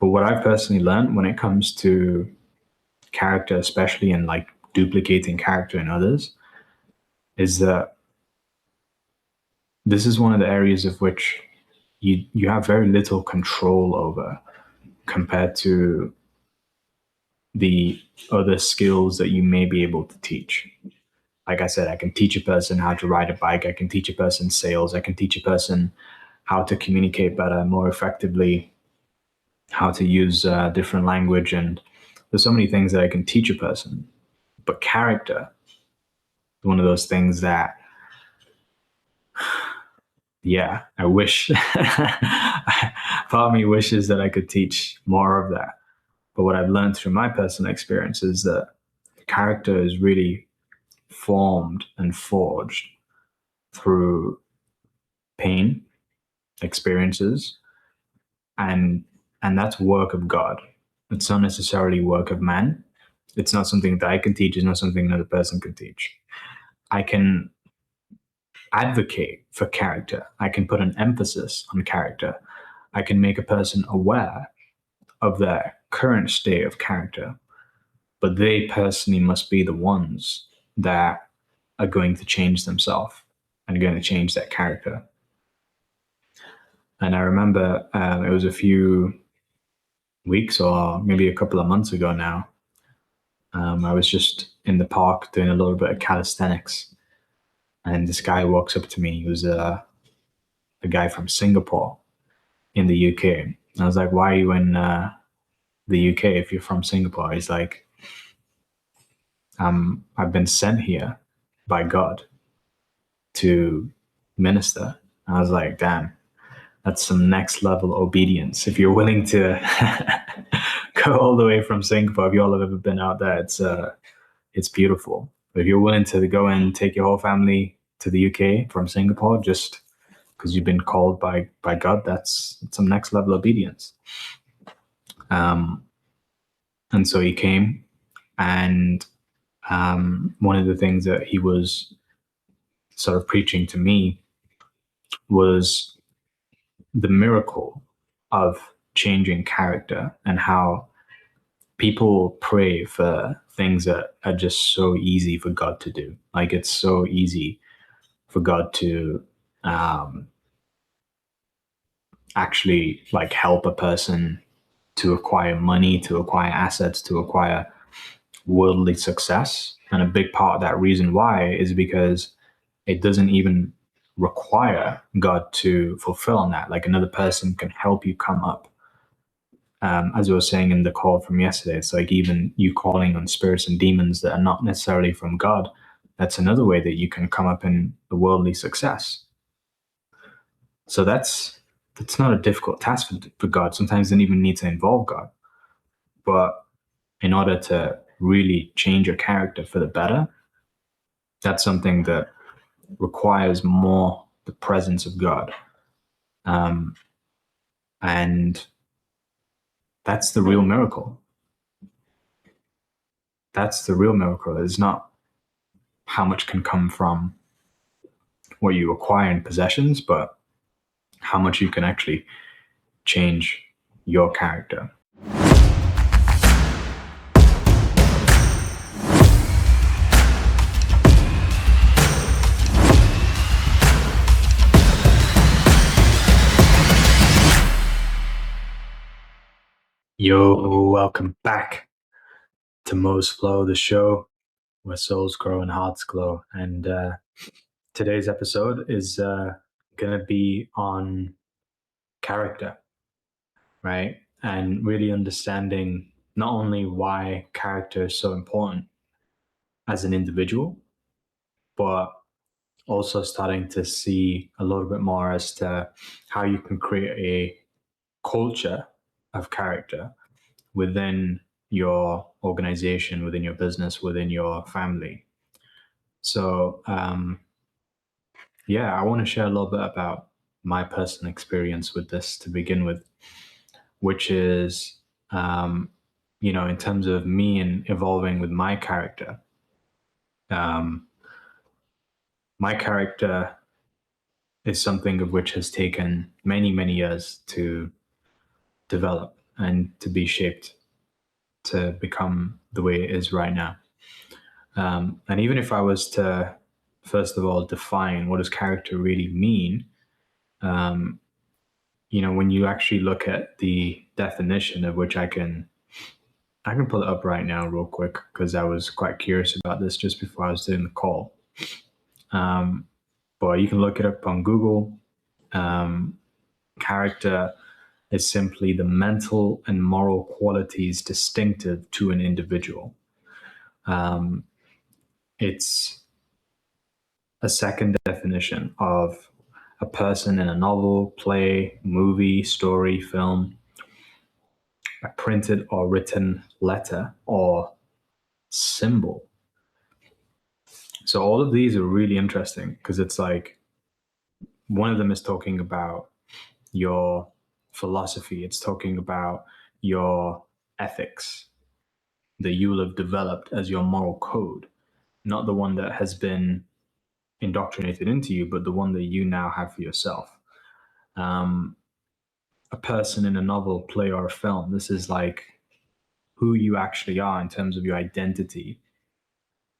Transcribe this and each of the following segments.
But what I've personally learned when it comes to character, especially in like duplicating character in others, is that this is one of the areas of which you have very little control over compared to the other skills that you may be able to teach. Like I said, I can teach a person how to ride a bike. I can teach a person sales. I can teach a person how to communicate better, more effectively, how to use different language. And there's so many things that I can teach a person. But character is one of those things that, yeah, I wish, part of me wishes that I could teach more of that. But what I've learned through my personal experience is that character is really formed and forged through pain, experiences, and that's work of God. It's not necessarily work of man. It's not something that I can teach. It's not something another person can teach. I can advocate for character. I can put an emphasis on character. I can make a person aware of their current state of character, but they personally must be the ones that are going to change themselves and are going to change their character. And I remember it was a few weeks or maybe a couple of months ago now. I was just in the park doing a little bit of calisthenics, and this guy walks up to me. He was a guy from Singapore in the UK. And I was like, "Why are you in the UK if you're from Singapore?" He's like, "I've been sent here by God to minister." And I was like, "Damn, that's some next level obedience. If you're willing to go all the way from Singapore, if you all have ever been out there, it's beautiful. But if you're willing to go and take your whole family to the UK from Singapore just because you've been called by God, that's some next level obedience." And so he came, and one of the things that he was sort of preaching to me was the miracle of changing character and how people pray for things that are just so easy for God to do. Like, it's so easy for God to actually like help a person to acquire money, to acquire assets, to acquire worldly success. And a big part of that reason why is because it doesn't even require God to fulfill on that. Like, another person can help you come up. As I was saying in the call from yesterday, it's like even you calling on spirits and demons that are not necessarily from God. That's another way that you can come up in the worldly success. So that's not a difficult task for God. Sometimes they don't even need to involve God. But in order to really change your character for the better, that's something that requires more the presence of God. And that's the real miracle. That's the real miracle. It's not how much can come from what you acquire in possessions, but how much you can actually change your character. Yo, welcome back to Mo's Flow, the show where souls grow and hearts glow. And today's episode is going to be on character, right? And really understanding not only why character is so important as an individual, but also starting to see a little bit more as to how you can create a culture of character within your organization, within your business, within your family. So, I want to share a little bit about my personal experience with this to begin with, which is, in terms of me and evolving with my character. My character is something of which has taken many, many years to develop. and to be shaped to become the way it is right now. And even if I was to, first of all, define what does character really mean, when you actually look at the definition of which I can pull it up right now real quick because I was quite curious about this just before I was doing the call. But you can look it up on Google. Character is simply the mental and moral qualities distinctive to an individual. It's a second definition of a person in a novel, play, movie, story, film, a printed or written letter or symbol. So all of these are really interesting because it's like one of them is talking about your philosophy. It's talking about your ethics that you will have developed as your moral code, not the one that has been indoctrinated into you, but the one that you now have for yourself. A person in a novel, play, or a film, this is like who you actually are in terms of your identity.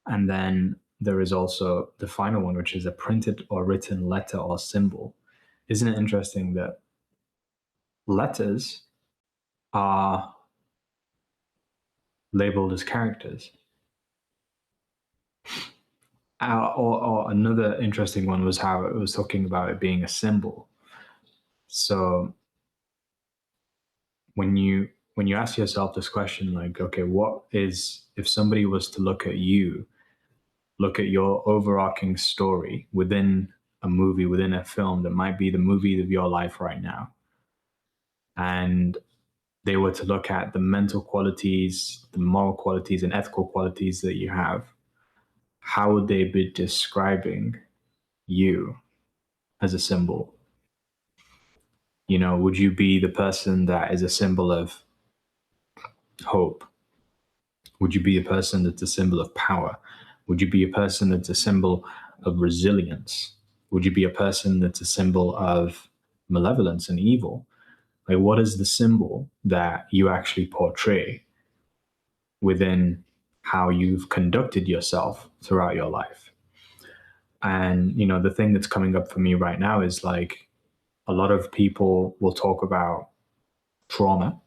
And then there is also the final one, which is a printed or written letter or symbol. Isn't it interesting that letters are labeled as characters? Or another interesting one was how it was talking about it being a symbol. So when you ask yourself this question, like, okay, what is, if somebody was to look at you, look at your overarching story within a movie, within a film that might be the movie of your life right now, and they were to look at the mental qualities, the moral qualities, and ethical qualities that you have, how would they be describing you as a symbol? Would you be the person that is a symbol of hope? Would you be a person that's a symbol of power? Would you be a person that's a symbol of resilience? Would you be a person that's a symbol of malevolence and evil? Like, what is the symbol that you actually portray within how you've conducted yourself throughout your life? And, the thing that's coming up for me right now is like, a lot of people will talk about trauma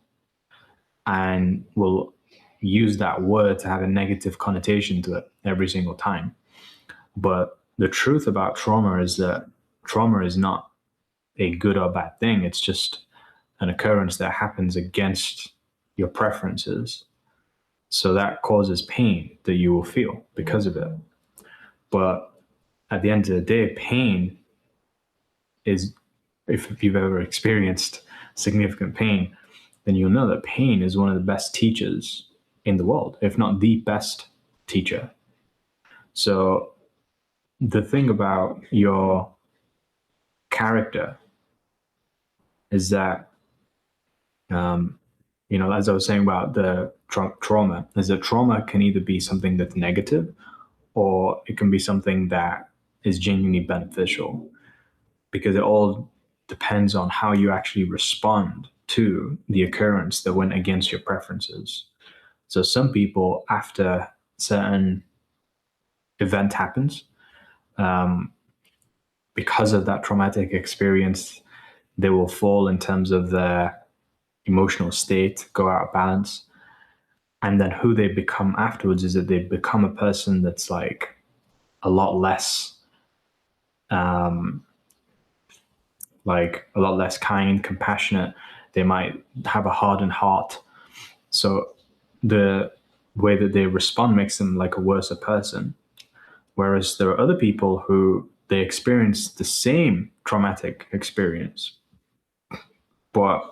and will use that word to have a negative connotation to it every single time. But the truth about trauma is that trauma is not a good or bad thing. It's just an occurrence that happens against your preferences. So that causes pain that you will feel because of it. But at the end of the day, pain is, if you've ever experienced significant pain, then you'll know that pain is one of the best teachers in the world, if not the best teacher. So the thing about your character is that, as I was saying about the trauma, is that trauma can either be something that's negative or it can be something that is genuinely beneficial, because it all depends on how you actually respond to the occurrence that went against your preferences. So some people, after certain event happens, because of that traumatic experience, they will fall in terms of their emotional state, go out of balance. And then who they become afterwards is that they become a person that's like a lot less, kind, compassionate. They might have a hardened heart. So the way that they respond makes them like a worse person. Whereas there are other people who they experience the same traumatic experience, but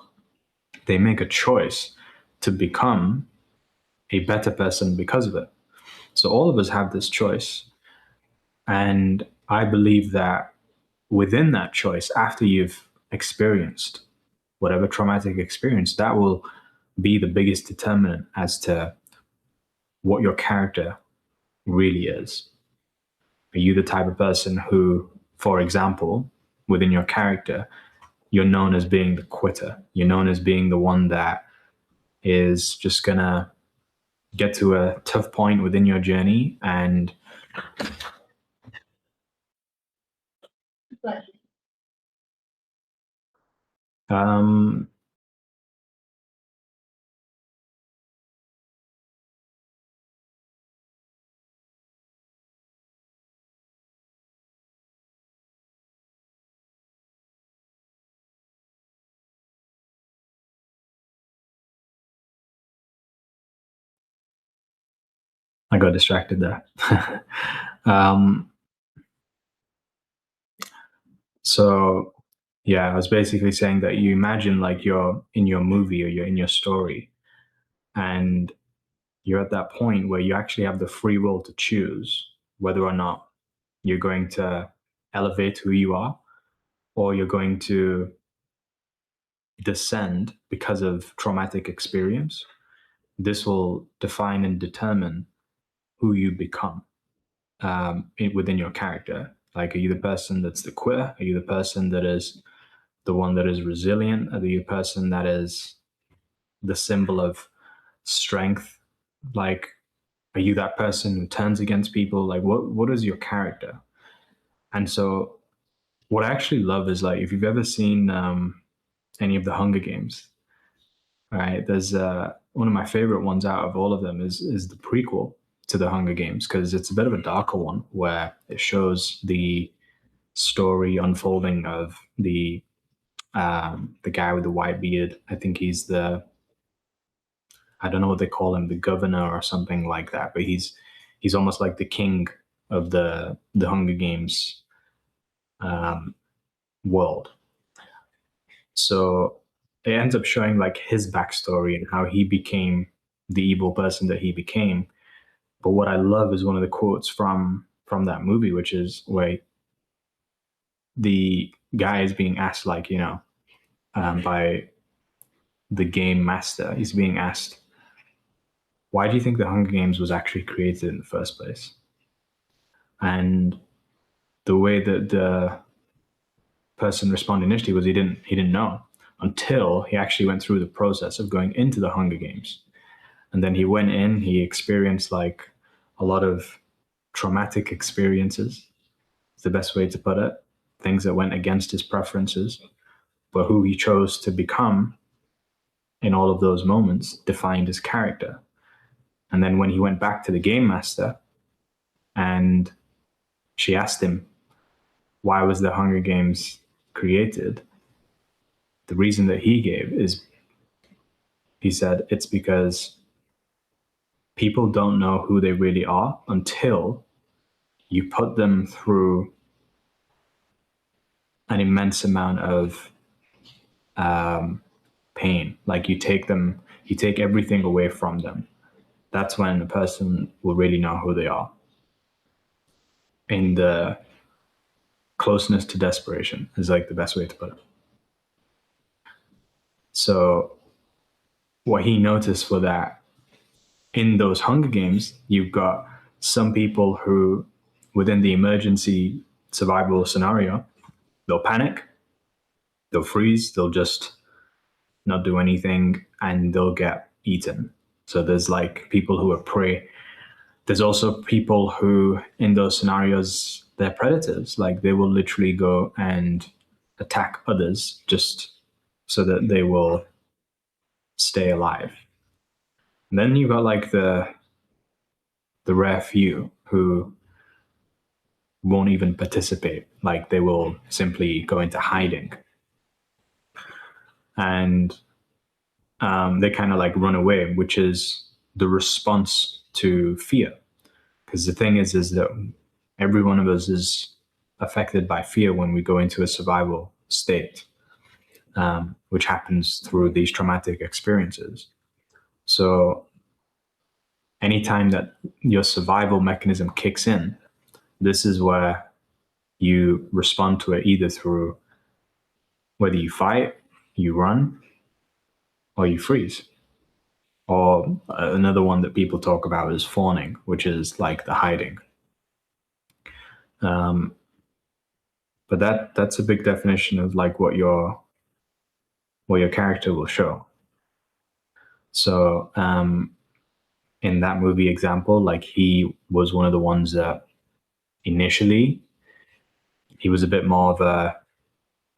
they make a choice to become a better person because of it. So all of us have this choice. And I believe that within that choice, after you've experienced whatever traumatic experience, that will be the biggest determinant as to what your character really is. Are you the type of person who, for example, within your character, you're known as being the quitter? You're known as being the one that is just gonna get to a tough point within your journey, and um, I got distracted there. um, so yeah, I was basically saying that you imagine like you're in your movie or you're in your story, and you're at that point where you actually have the free will to choose whether or not you're going to elevate who you are, or you're going to descend because of traumatic experience. This will define and determine who you become within your character. Like, are you the person that's the quitter? Are you the person that is the one that is resilient? Are you the person that is the symbol of strength? Like, are you that person who turns against people? Like, what is your character? And so, what I actually love is, like, if you've ever seen any of the Hunger Games, right? There's one of my favorite ones out of all of them is the prequel to the Hunger Games, because it's a bit of a darker one where it shows the story unfolding of the guy with the white beard. I think he's the, I don't know what they call him, the governor or something like that, but he's almost like the king of the Hunger Games um, world. So it ends up showing like his backstory and how he became the evil person that he became. But what I love is one of the quotes from that movie, which is where the guy is being asked, like, by the game master, he's being asked, why do you think the Hunger Games was actually created in the first place? And the way that the person responded initially was he didn't know, until he actually went through the process of going into the Hunger Games. And then he went in, he experienced like a lot of traumatic experiences, is the best way to put it, things that went against his preferences, but who he chose to become in all of those moments defined his character. And then when he went back to the game master and she asked him, why was the Hunger Games created? The reason that he gave is, he said, it's because people don't know who they really are until you put them through an immense amount of pain. Like, you take everything away from them. That's when a person will really know who they are. In the closeness to desperation is like the best way to put it. So what he noticed for that, in those Hunger Games, you've got some people who, within the emergency survival scenario, they'll panic, they'll freeze, they'll just not do anything, and they'll get eaten. So there's like people who are prey. There's also people who, in those scenarios, they're predators. Like, they will literally go and attack others just so that they will stay alive. And then you've got like the rare few who won't even participate. Like, they will simply go into hiding, and they kind of like run away, which is the response to fear. Because the thing is that every one of us is affected by fear when we go into a survival state, which happens through these traumatic experiences. So anytime that your survival mechanism kicks in, this is where you respond to it, either through whether you fight, you run, or you freeze. Or another one that people talk about is fawning, which is like the hiding. Um, but that's a big definition of like what your character will show. So in that movie example, like he was one of the ones that initially he was a bit more of a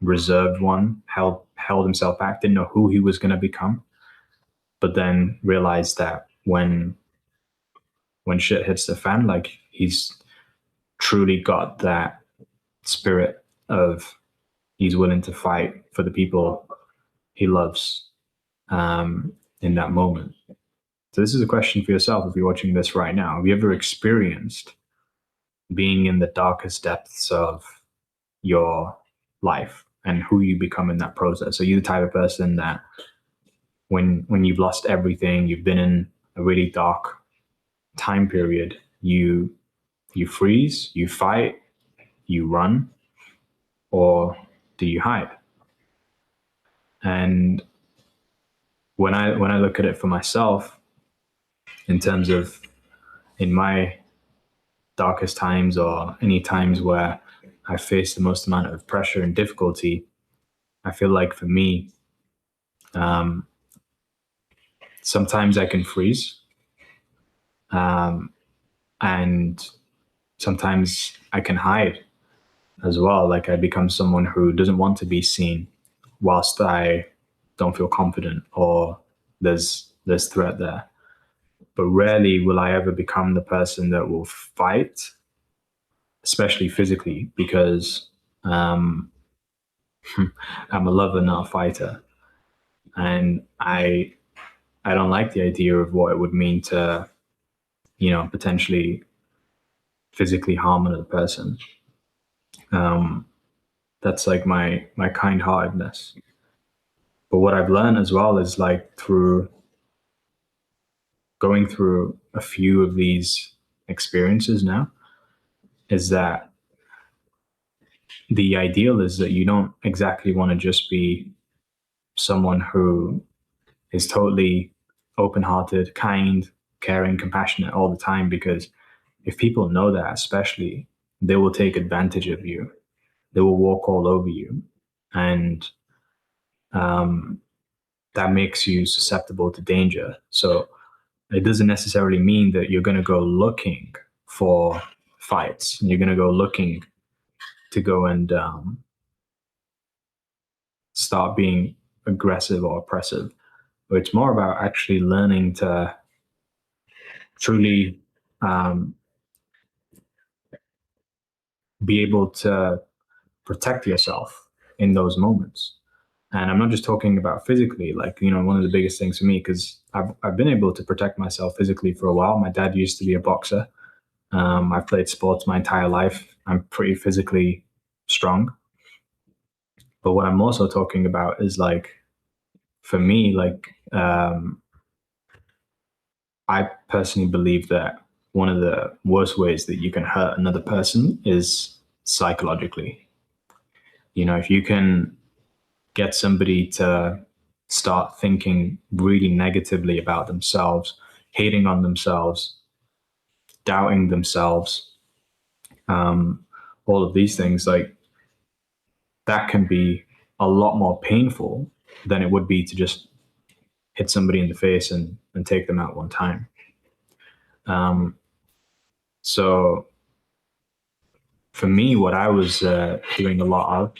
reserved one, held himself back, didn't know who he was going to become, but then realized that when shit hits the fan, like he's truly got that spirit of he's willing to fight for the people he loves in that moment. So this is a question for yourself if you're watching this right now. Have you ever experienced being in the darkest depths of your life and who you become in that process? Are you the type of person that when you've lost everything, you've been in a really dark time period, you freeze, you fight, you run, or do you hide? And when I look at it for myself, in terms of in my darkest times or any times where I face the most amount of pressure and difficulty, I feel like for me, um, sometimes I can freeze, um, and sometimes I can hide as well. Like I become someone who doesn't want to be seen, whilst I don't feel confident or there's threat there. But rarely will I ever become the person that will fight, especially physically, because um, I'm a lover, not a fighter, and I don't like the idea of what it would mean to potentially physically harm another person. Um, that's like my kind heartedness. But what I've learned as well is like through going through a few of these experiences now is that the ideal is that you don't exactly want to just be someone who is totally open-hearted, kind, caring, compassionate all the time, because if people know that, especially, they will take advantage of you. They will walk all over you, and um, that makes you susceptible to danger. So it doesn't necessarily mean that you're going to go looking for fights and you're going to go looking to go and start being aggressive or oppressive. But it's more about actually learning to truly um, be able to protect yourself in those moments. And I'm not just talking about physically, like, one of the biggest things for me, because I've been able to protect myself physically for a while. My dad used to be a boxer. I've played sports my entire life. I'm pretty physically strong. But what I'm also talking about is like, for me, like, I personally believe that one of the worst ways that you can hurt another person is psychologically. If you can get somebody to start thinking really negatively about themselves, hating on themselves, doubting themselves, um, all of these things, like that can be a lot more painful than it would be to just hit somebody in the face and take them out one time. Um, so for me, what I was doing a lot of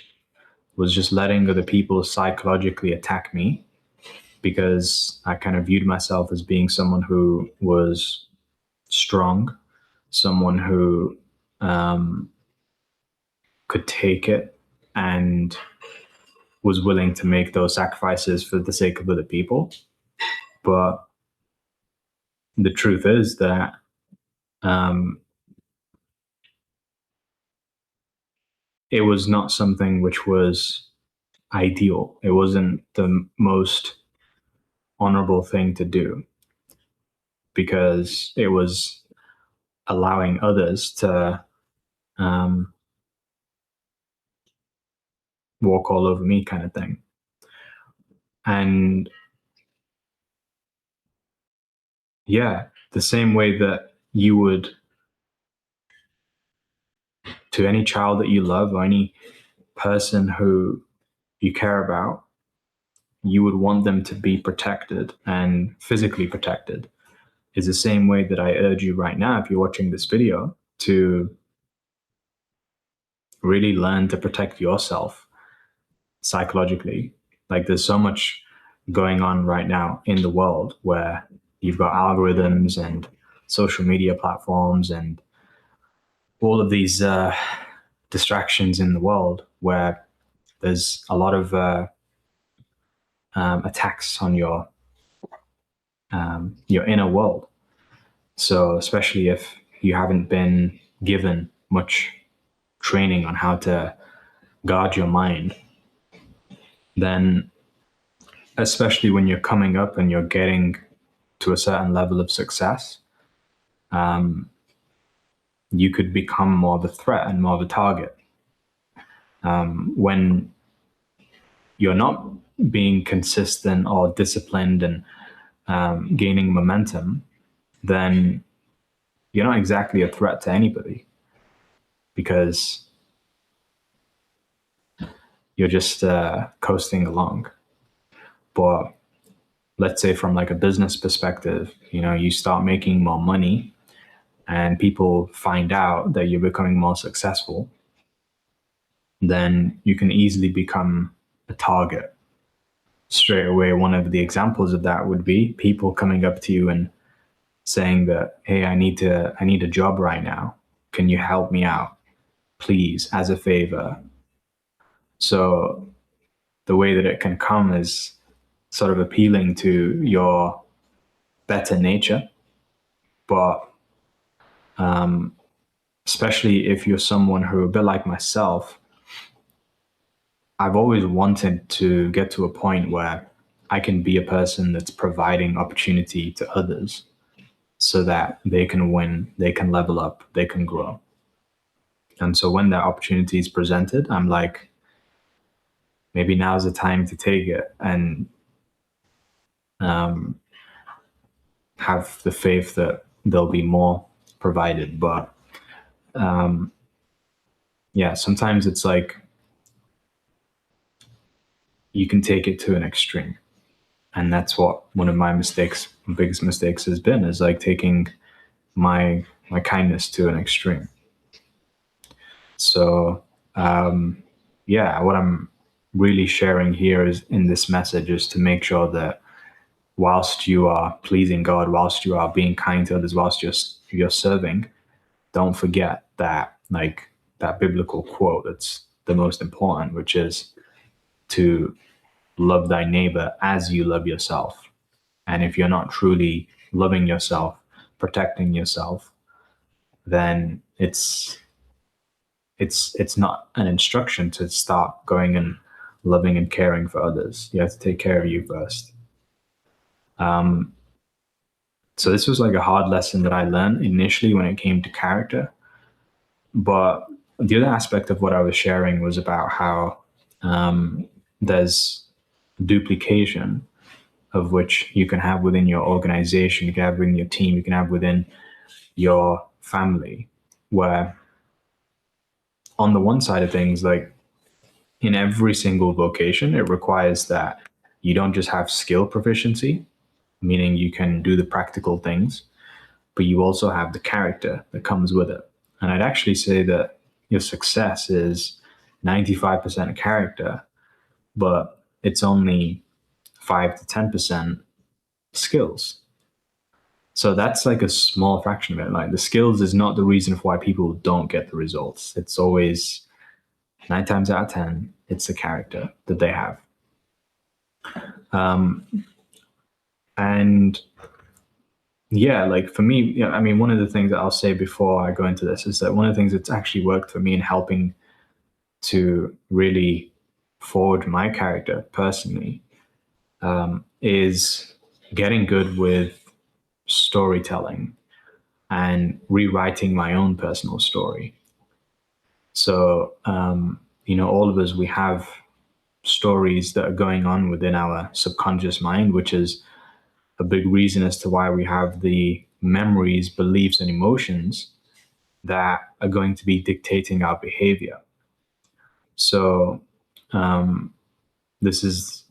was just letting other people psychologically attack me, because I kind of viewed myself as being someone who was strong, someone who um, could take it and was willing to make those sacrifices for the sake of other people. But the truth is that um, it was not something which was ideal. It wasn't the most honorable thing to do, because it was allowing others to um, walk all over me, kind of thing. And yeah, the same way that you would to any child that you love or any person who you care about, you would want them to be protected and physically protected is the same way that I urge you right now, if you're watching this video, to really learn to protect yourself psychologically. Like there's so much going on right now in the world where you've got algorithms and social media platforms and all of these distractions in the world where there's a lot of attacks on your inner world. So especially if you haven't been given much training on how to guard your mind, then especially when you're coming up and you're getting to a certain level of success, you could become more of a threat and more of a target. When you're not being consistent or disciplined and gaining momentum, then you're not exactly a threat to anybody, because you're just coasting along. But let's say from like a business perspective, you start making more money and people find out that you're becoming more successful, then you can easily become a target. Straight away, one of the examples of that would be people coming up to you and saying that, hey, I need a job right now. Can you help me out, please, as a favor? So the way that it can come is sort of appealing to your better nature, but especially if you're someone who, a bit like myself, I've always wanted to get to a point where I can be a person that's providing opportunity to others so that they can win, they can level up, they can grow. And so when that opportunity is presented, I'm like, maybe now's the time to take it and have the faith that there'll be more provided. But sometimes it's like you can take it to an extreme. And that's what one of my biggest mistakes has been, is like taking my kindness to an extreme. So what I'm really sharing here is in this message is to make sure that whilst you are pleasing God, whilst you are being kind to others, whilst you're serving, don't forget that biblical quote that's the most important, which is to love thy neighbor as you love yourself. And if you're not truly loving yourself, protecting yourself, then it's not an instruction to start going and loving and caring for others. You have to take care of you first. So this was like a hard lesson that I learned initially when it came to character. But the other aspect of what I was sharing was about how there's duplication of which you can have within your organization, you can have within your team, you can have within your family, where on the one side of things, like in every single vocation, it requires that you don't just have skill proficiency, meaning you can do the practical things, but you also have the character that comes with it. And I'd actually say that your success is 95% character, but it's only 5 to 10% skills. So that's like a small fraction of it. Like the skills is not the reason for why people don't get the results. It's always 9 times out of 10, it's the character that they have. And yeah, like for me, I mean, one of the things that I'll say before I go into this is that one of the things that's actually worked for me in helping to really forward my character personally is getting good with storytelling and rewriting my own personal story. So, all of us, we have stories that are going on within our subconscious mind, which is a big reason as to why we have the memories, beliefs, and emotions that are going to be dictating our behavior. So this is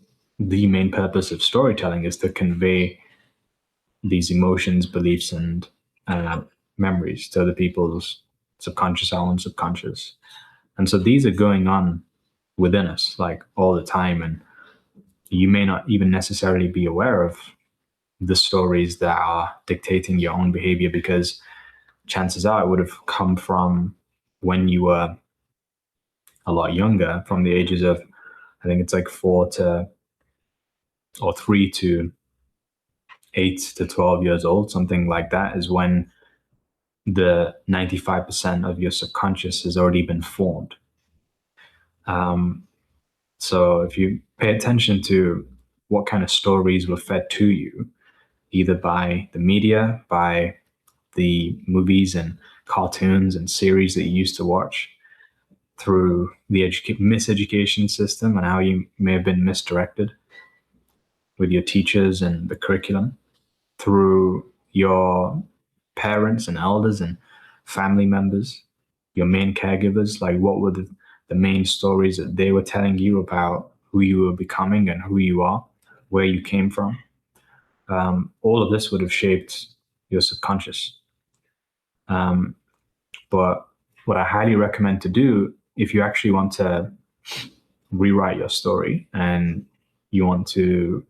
the main purpose of storytelling is to convey these emotions, beliefs, and memories to the people's subconscious and subconscious. And so these are going on within us like all the time. And you may not even necessarily be aware of the stories that are dictating your own behavior, because chances are it would have come from when you were a lot younger, from the ages of, I think it's like 3 to 8 to 12 years old, something like that, is when the 95% of your subconscious has already been formed. So if you pay attention to what kind of stories were fed to you, either by the media, by the movies and cartoons and series that you used to watch, through the miseducation system and how you may have been misdirected with your teachers and the curriculum, through your parents and elders and family members, your main caregivers, like what were the main stories that they were telling you about who you were becoming and who you are, where you came from. All of this would have shaped your subconscious. But what I highly recommend to do, if you actually want to rewrite your story and you want to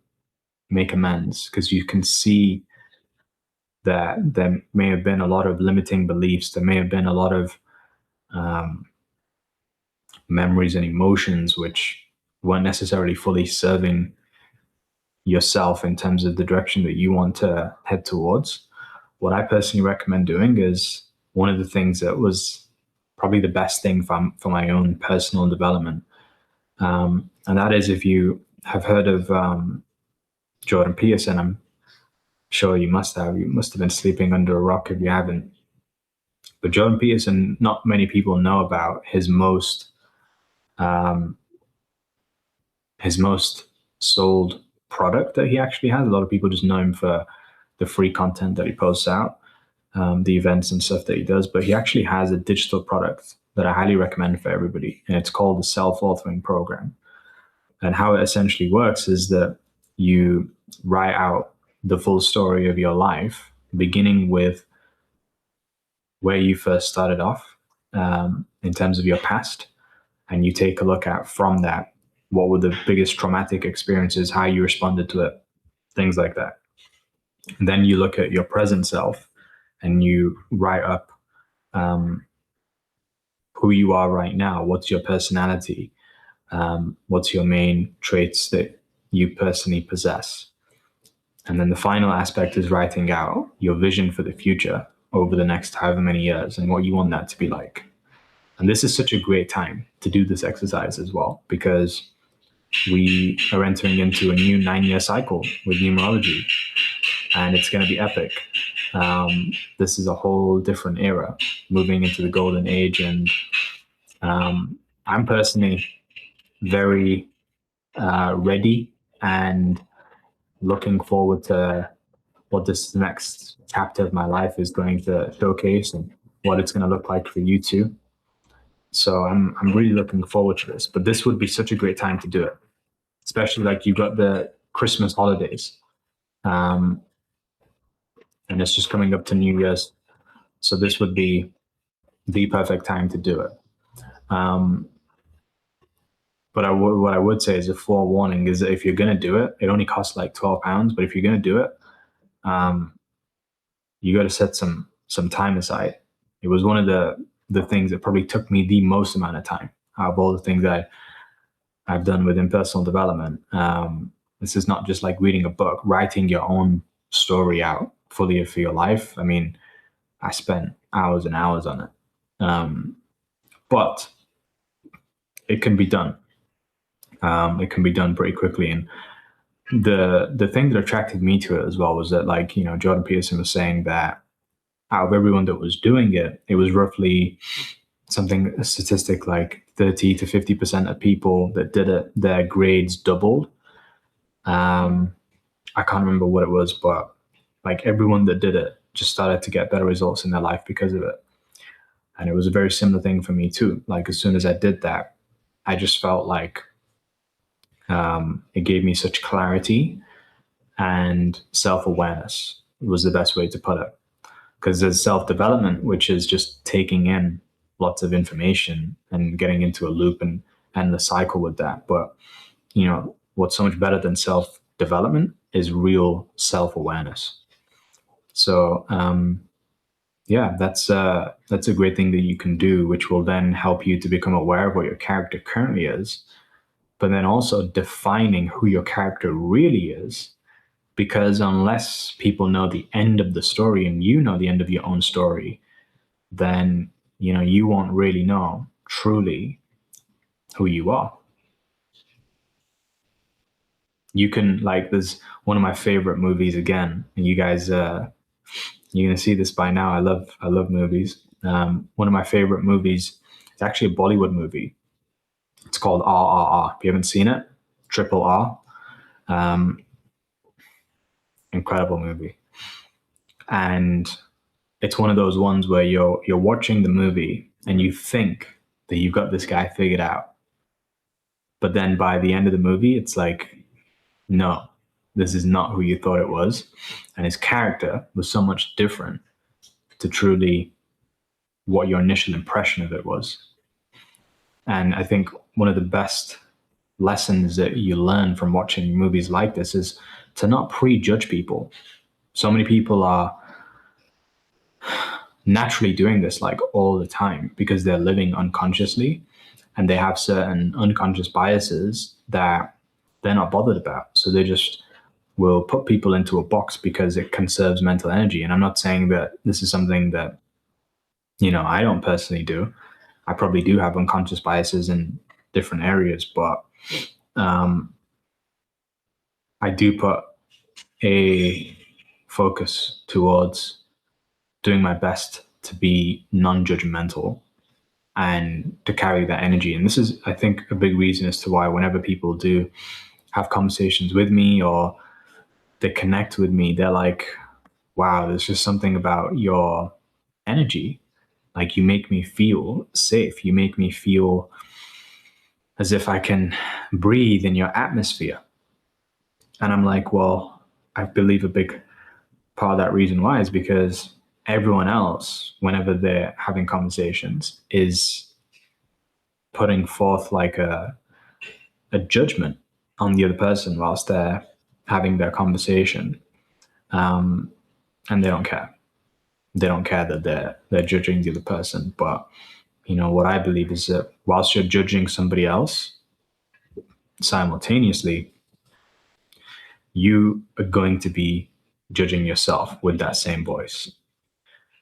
make amends, because you can see that there may have been a lot of limiting beliefs, there may have been a lot of memories and emotions which weren't necessarily fully serving yourself in terms of the direction that you want to head towards. What I personally recommend doing is one of the things that was probably the best thing for my own personal development. And that is, if you have heard of Jordan Peterson, I'm sure you must have. You must have been sleeping under a rock if you haven't. But Jordan Peterson, not many people know about his most sold product that he actually has. A lot of people just know him for the free content that he posts out, the events and stuff that he does. But he actually has a digital product that I highly recommend for everybody, and it's called the Self-Authoring Program. And how it essentially works is that you write out the full story of your life, beginning with where you first started off in terms of your past. And you take a look at, from that, what were the biggest traumatic experiences, how you responded to it, things like that. And then you look at your present self and you write up who you are right now. What's your personality? What's your main traits that you personally possess? And then the final aspect is writing out your vision for the future over the next however many years and what you want that to be like. And this is such a great time to do this exercise as well, because we are entering into a new 9-year cycle with numerology, and it's going to be epic. This is a whole different era, moving into the golden age. And I'm personally very ready and looking forward to what this next chapter of my life is going to showcase and what it's going to look like for you too. So I'm really looking forward to this. But this would be such a great time to do it, especially like you've got the Christmas holidays, and it's just coming up to New Year's. So this would be the perfect time to do it. But what I would say is a forewarning is that if you're going to do it, it only costs like £12. But if you're going to do it, you got to set some time aside. It was one of the things that probably took me the most amount of time out of all the things that I've done within personal development. This is not just like reading a book, writing your own story out fully for your life. I mean, I spent hours and hours on it. But it can be done. It can be done pretty quickly. And the thing that attracted me to it as well was that, like, you know, Jordan Peterson was saying that out of everyone that was doing it, it was roughly a statistic like 30 to 50% of people that did it, their grades doubled. I can't remember what it was, but like everyone that did it just started to get better results in their life because of it. And it was a very similar thing for me too. Like as soon as I did that, I just felt like It gave me such clarity and self-awareness was the best way to put it. Because there's self-development, which is just taking in lots of information and getting into a loop and the cycle with that. But what's so much better than self-development is real self-awareness. So yeah, that's a great thing that you can do, which will then help you to become aware of what your character currently is, but then also defining who your character really is. Because unless people know the end of the story and you know the end of your own story, then you won't really know truly who you are. You can, like, there's one of my favorite movies again, and you guys you're gonna see this by now. I love movies. One of my favorite movies is actually a Bollywood movie. It's called RRR. If you haven't seen it, Triple R. Um, Incredible movie. And it's one of those ones where you're watching the movie and you think that you've got this guy figured out, but then by the end of the movie, it's like, no, this is not who you thought it was, and his character was so much different to truly what your initial impression of it was. And I think one of the best lessons that you learn from watching movies like this is to not prejudge people. So many people are naturally doing this like all the time because they're living unconsciously and they have certain unconscious biases that they're not bothered about. So they just will put people into a box because it conserves mental energy. And I'm not saying that this is something that, I don't personally do. I probably do have unconscious biases in different areas, but I do put a focus towards doing my best to be non-judgmental and to carry that energy. And this is, I think, a big reason as to why whenever people do have conversations with me or they connect with me, they're like, wow, there's just something about your energy. Like, you make me feel safe. You make me feel as if I can breathe in your atmosphere. And I'm like, well, I believe a big part of that reason why is because everyone else, whenever they're having conversations, is putting forth like a judgment on the other person whilst they're having their conversation. And they don't care. They don't care that they're judging the other person. But what I believe is that whilst you're judging somebody else, simultaneously, you are going to be judging yourself with that same voice.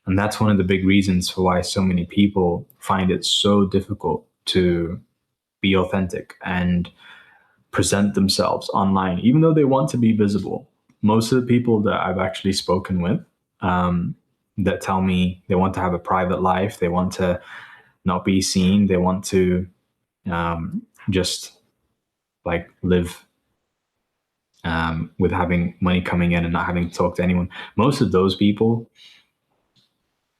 And that's one of the big reasons for why so many people find it so difficult to be authentic and present themselves online, even though they want to be visible. Most of the people that I've actually spoken with that tell me they want to have a private life, they want to not be seen, they want to just like live with having money coming in and not having to talk to anyone. Most of those people,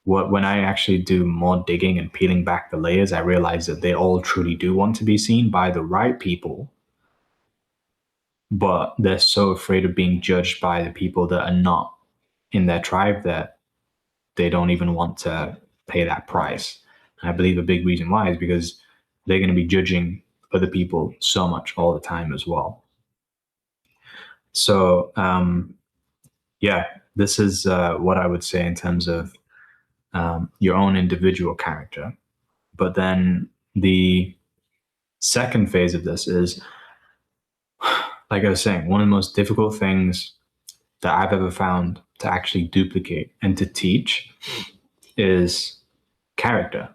when I actually do more digging and peeling back the layers, I realize that they all truly do want to be seen by the right people, but they're so afraid of being judged by the people that are not in their tribe that they don't even want to pay that price. And I believe a big reason why is because they're going to be judging other people so much all the time as well. So, yeah, this is what I would say in terms of your own individual character. But then the second phase of this is, like I was saying, one of the most difficult things that I've ever found to actually duplicate and to teach is character.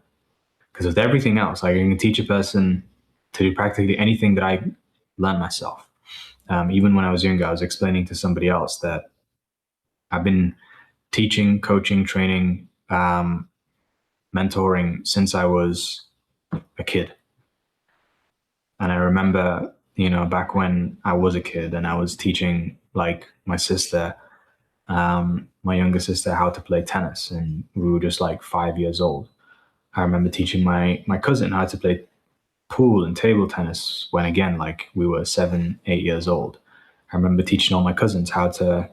Because with everything else, like, I can teach a person to do practically anything that I learned myself. Even when I was younger, I was explaining to somebody else that I've been teaching, coaching, training, mentoring since I was a kid. And I remember, back when I was a kid and I was teaching like my sister, my younger sister, how to play tennis, and we were just like 5 years old. I remember teaching my cousin how to play pool and table tennis when, again, like we were 7, 8 years old. I remember teaching all my cousins how to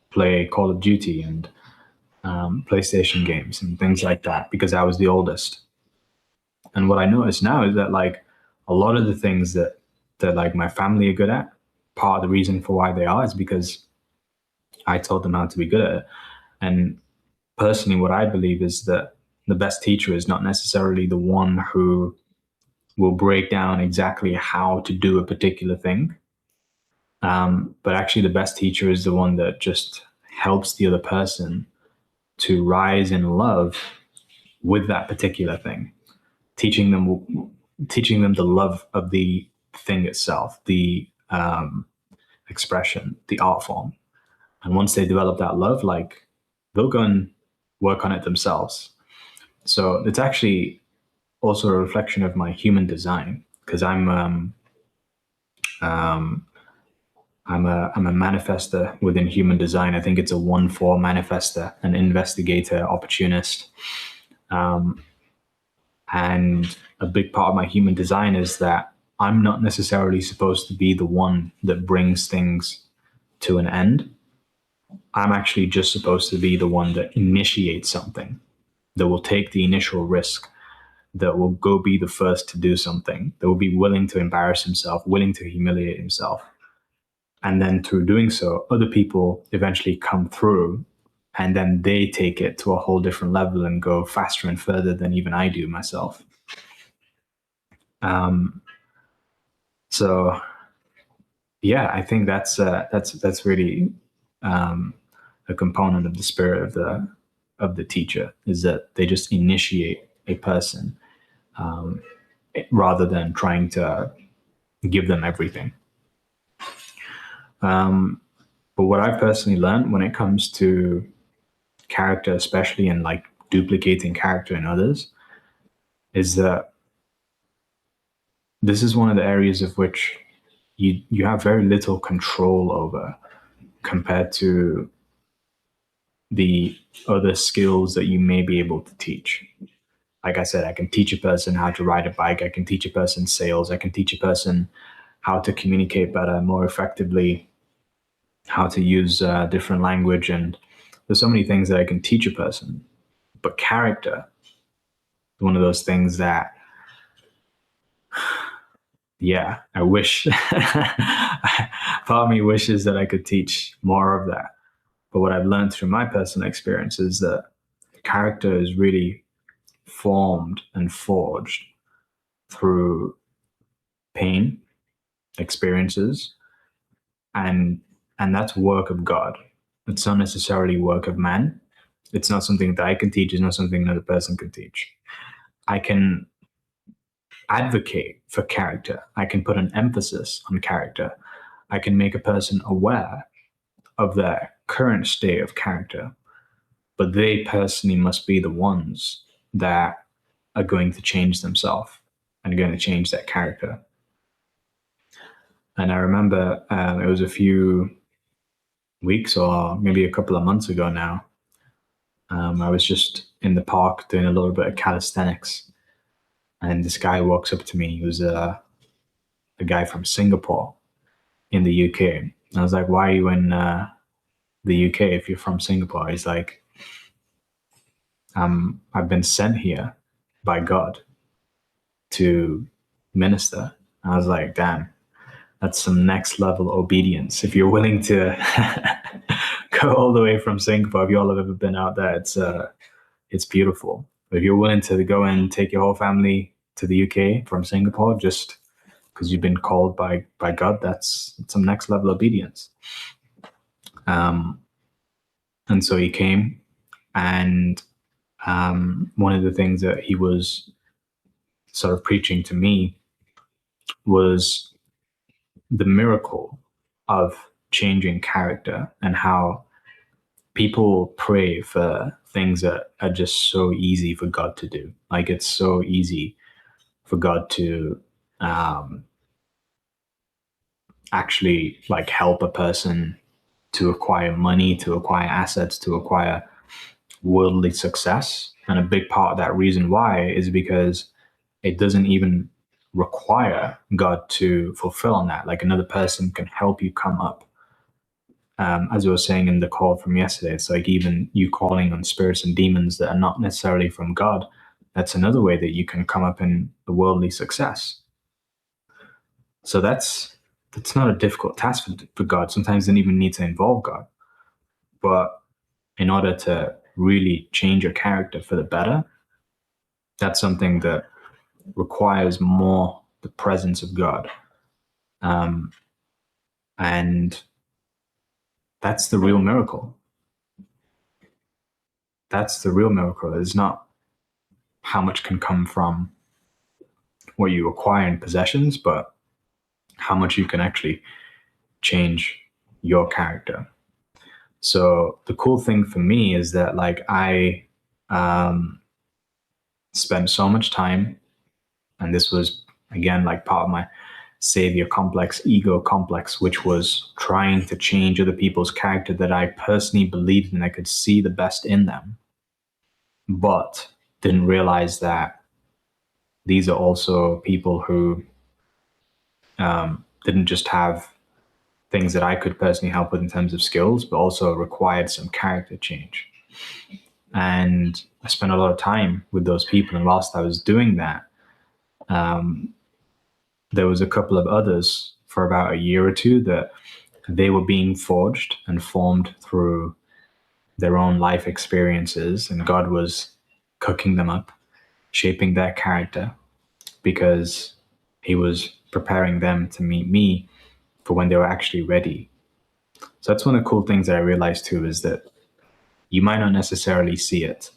play Call of Duty and PlayStation games and things like that because I was the oldest. And what I notice now is that like a lot of the things that like my family are good at, part of the reason for why they are is because I told them how to be good at it. And personally, what I believe is that the best teacher is not necessarily the one who will break down exactly how to do a particular thing. But actually, the best teacher is the one that just helps the other person to rise in love with that particular thing, teaching them the love of the thing itself, the expression, the art form. And once they develop that love, like they'll go and work on it themselves. So it's actually also a reflection of my human design because I'm a manifester within human design. I think it's a 1-4 manifester, an investigator, opportunist. And a big part of my human design is that I'm not necessarily supposed to be the one that brings things to an end. I'm actually just supposed to be the one that initiates something, that will take the initial risk, that will go be the first to do something, that will be willing to embarrass himself, willing to humiliate himself. And then through doing so, other people eventually come through and then they take it to a whole different level and go faster and further than even I do myself. So yeah, I think that's really a component of the spirit of the teacher, is that they just initiate a person rather than trying to give them everything. But what I've personally learned when it comes to character, especially in like duplicating character in others, is that this is one of the areas of which you have very little control over compared to the other skills that you may be able to teach. Like I said, I can teach a person how to ride a bike. I can teach a person sales. I can teach a person how to communicate better, more effectively, how to use different language. And there's so many things that I can teach a person. But character, one of those things that, yeah, I wish, part of me wishes that I could teach more of that. But what I've learned through my personal experience is that character is really formed and forged through pain, experiences, and that's work of God. It's not necessarily work of man. It's not something that I can teach. It's not something another person can teach. I can advocate for character. I can put an emphasis on character. I can make a person aware of their current state of character, but they personally must be the ones that are going to change themselves and are going to change their character. And I remember it was a few weeks or maybe a couple of months ago now. I was just in the park doing a little bit of calisthenics, and this guy walks up to me. He was a guy from Singapore in the UK. And I was like, "Why are you in the UK if you're from Singapore?" He's like, "I've been sent here by God to minister." And I was like, "Damn, that's some next level obedience. If you're willing to go all the way from Singapore, if you all have ever been out there, it's beautiful. But if you're willing to go and take your whole family to the UK from Singapore just because you've been called by God, that's some next level obedience." And so he came, and one of the things that he was sort of preaching to me was the miracle of changing character and how people pray for things that are just so easy for God to do. Like it's so easy for God to actually like help a person to acquire money, to acquire assets, to acquire worldly success. And a big part of that reason why is because it doesn't even require God to fulfill on that. Like another person can help you come up. As I was saying in the call from yesterday, it's like even you calling on spirits and demons that are not necessarily from God. That's another way that you can come up in the worldly success. So that's not a difficult task for God. Sometimes they don't even need to involve God. But in order to really change your character for the better, that's something that requires more the presence of God. And that's the real miracle. That's the real miracle. It's not how much can come from what you acquire in possessions, but how much you can actually change your character. So the cool thing for me is that like I spent so much time, and this was again like part of my savior complex, ego complex, which was trying to change other people's character that I personally believed in. I could see the best in them, but didn't realize that these are also people who didn't just have things that I could personally help with in terms of skills, but also required some character change. And I spent a lot of time with those people, and whilst I was doing that, there was a couple of others for about a year or two that they were being forged and formed through their own life experiences, and God was cooking them up, shaping their character, because he was preparing them to meet me for when they were actually ready. So that's one of the cool things that I realized too, is that you might not necessarily see it,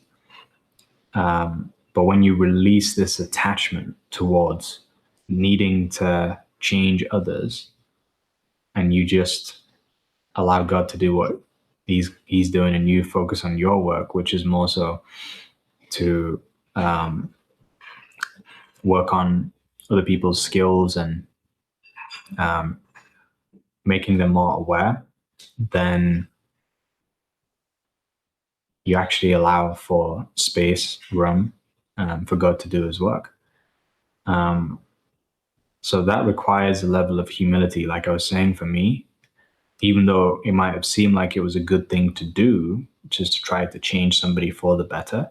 but when you release this attachment towards needing to change others, and you just allow God to do what he's doing, and you focus on your work, which is more so to work on other people's skills and making them more aware, then you actually allow for space, room, for God to do his work. So that requires a level of humility, like I was saying, for me, even though it might have seemed like it was a good thing to do, just to try to change somebody for the better,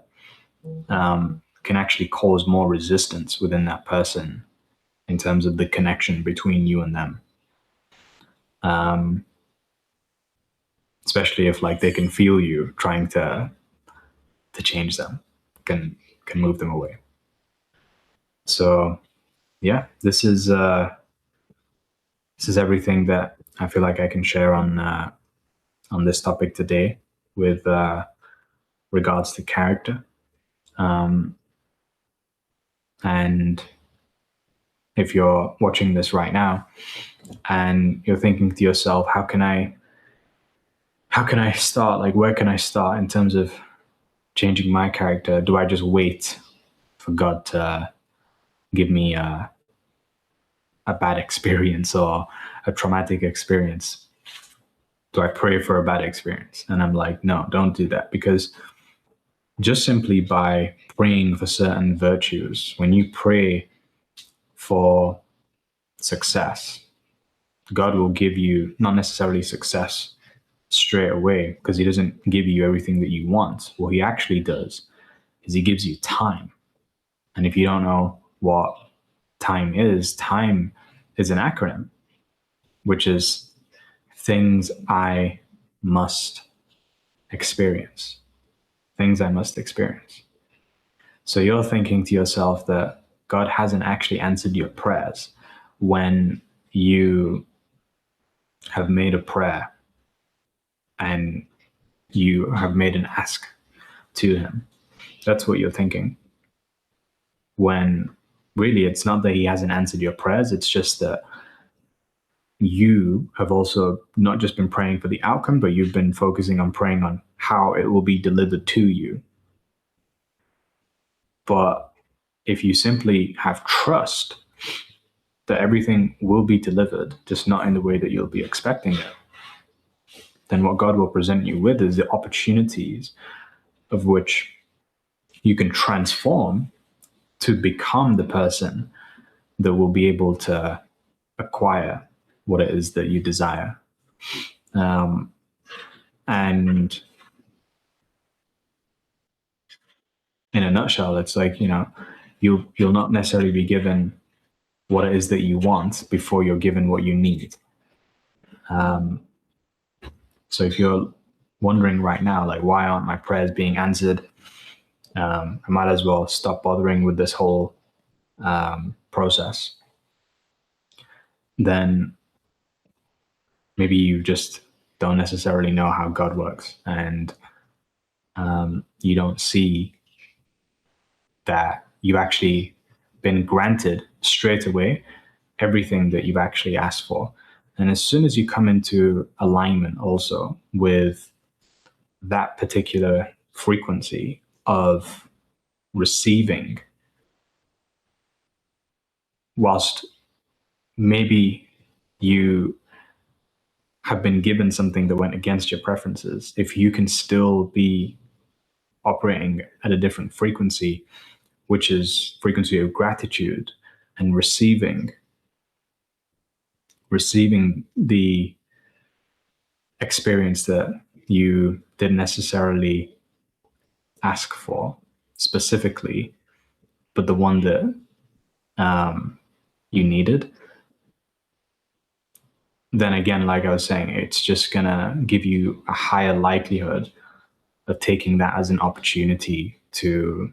can actually cause more resistance within that person in terms of the connection between you and them. Especially if like they can feel you trying to change them, can move them away. So yeah, this is everything that I feel like I can share on this topic today with regards to character. And if you're watching this right now and you're thinking to yourself, how can I start? Like, where can I start in terms of changing my character? Do I just wait for God to give me a bad experience or a traumatic experience? Do I pray for a bad experience? And I'm like, no, don't do that, because just simply by praying for certain virtues, when you pray for success, God will give you not necessarily success straight away, because he doesn't give you everything that you want. What he actually does is he gives you time. And if you don't know what time is an acronym, which is things I must experience. Things I must experience. So you're thinking to yourself that God hasn't actually answered your prayers when you have made a prayer and you have made an ask to him. That's what you're thinking. When really it's not that he hasn't answered your prayers, it's just that you have also not just been praying for the outcome, but you've been focusing on praying on how it will be delivered to you. But if you simply have trust that everything will be delivered, just not in the way that you'll be expecting it, then what God will present you with is the opportunities of which you can transform to become the person that will be able to acquire what it is that you desire. And in a nutshell, it's like, you'll not necessarily be given what it is that you want before you're given what you need. So if you're wondering right now, like, why aren't my prayers being answered? I might as well stop bothering with this whole process. Then maybe you just don't necessarily know how God works, and you don't see that you've actually been granted straight away everything that you've actually asked for. And as soon as you come into alignment also with that particular frequency of receiving, whilst maybe you have been given something that went against your preferences, if you can still be operating at a different frequency, which is frequency of gratitude and receiving the experience that you didn't necessarily ask for specifically, but the one that you needed, then again, like I was saying, it's just gonna give you a higher likelihood of taking that as an opportunity to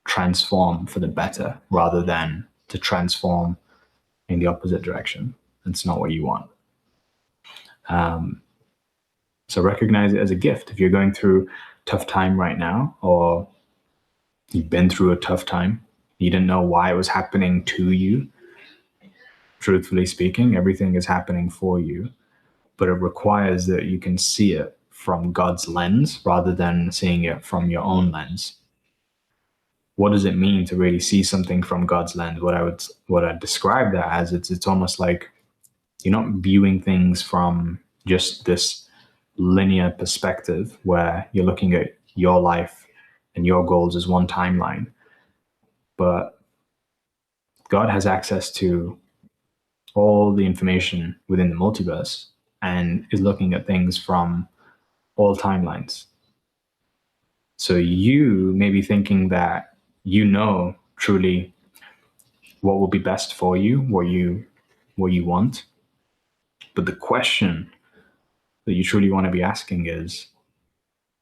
transform for the better rather than to transform in the opposite direction. It's not what you want. So recognize it as a gift. If you're going through a tough time right now, or you've been through a tough time, you didn't know why it was happening to you. Truthfully speaking, everything is happening for you, but it requires that you can see it from God's lens rather than seeing it from your own lens. What does it mean to really see something from God's lens? What I describe that as, it's almost like you're not viewing things from just this linear perspective where you're looking at your life and your goals as one timeline, but God has access to all the information within the multiverse and is looking at things from all timelines. So you may be thinking that truly what will be best for you, what you want. But the question that you truly want to be asking is,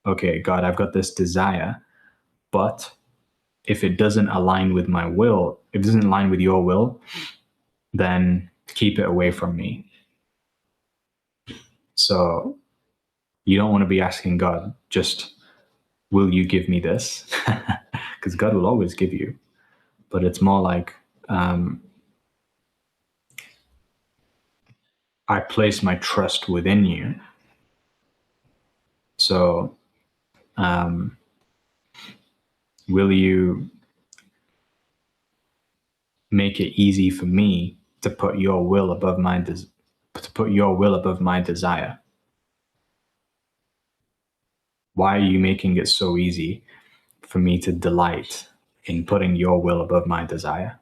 okay, God, I've got this desire, but if it doesn't align with my will, if it doesn't align with your will, then keep it away from me. So you don't want to be asking God, just, will you give me this? Because God will always give you. But it's more like, I place my trust within you. So will you make it easy for me to put your will above my desire? Why are you making it so easy for me to delight in putting your will above my desire?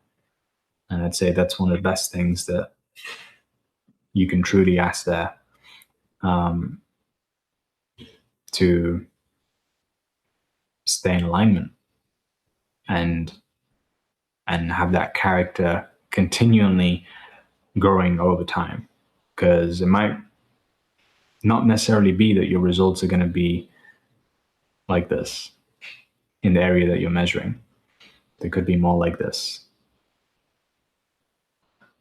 And I'd say that's one of the best things that you can truly ask there, to stay in alignment and have that character continually growing over time. Because it might not necessarily be that your results are going to be like this in the area that you're measuring. They could be more like this.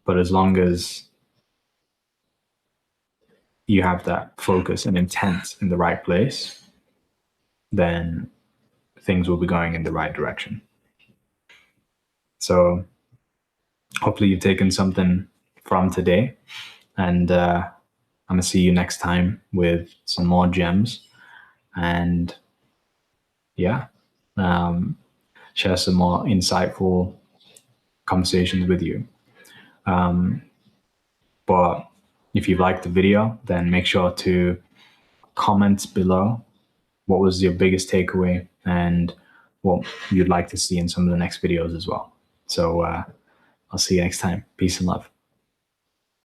But as long as you have that focus and intent in the right place, then things will be going in the right direction. So hopefully you've taken something from today, and I'm going to see you next time with some more gems, and share some more insightful conversations with you. But if you liked the video, then make sure to comment below what was your biggest takeaway and what you'd like to see in some of the next videos as well. So I'll see you next time. Peace and love.